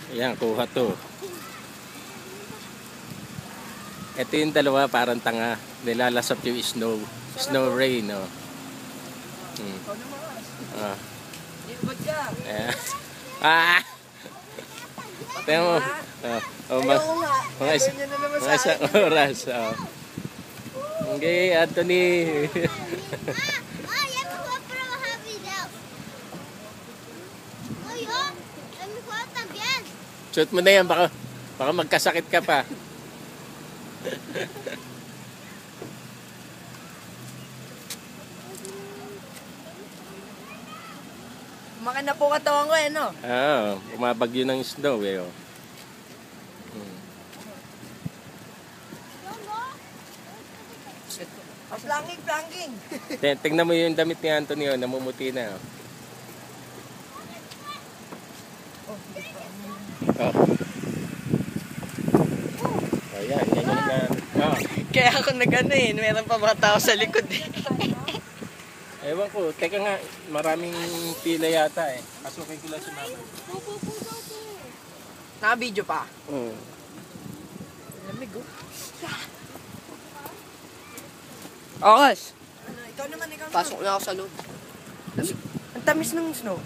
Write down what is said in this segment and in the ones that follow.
Ayan, kuha to. Ito yung dalawa parang tanga. Nilalasap yung snow. Snow rain, no? Ah. Ayan. Ah! Tingnan mo. Mga isang oras. Okay, Anthony. Shoot mo na yan, baka magkasakit ka pa. Kumakan na po katawan ko eh, no? Oo, bumabagyo ng snow eh. Oh. Planking. Tingnan mo yung damit ni Anthony, oh, namumuti na. Oh. Oh. Oh, yan yung oh. Kaya ako nag-ano eh, meron pa mga tao sa likod eh. Ewan ko, teka nga, maraming pila yata eh. Pasukin ko lang si mama. Naka-video pa? Oo. Lamig oh. Okas! Ano, ikaw naman. Pasok na ako sa loob. Ang tamis ng snow.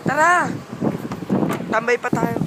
Tara! Tambay pa tayo.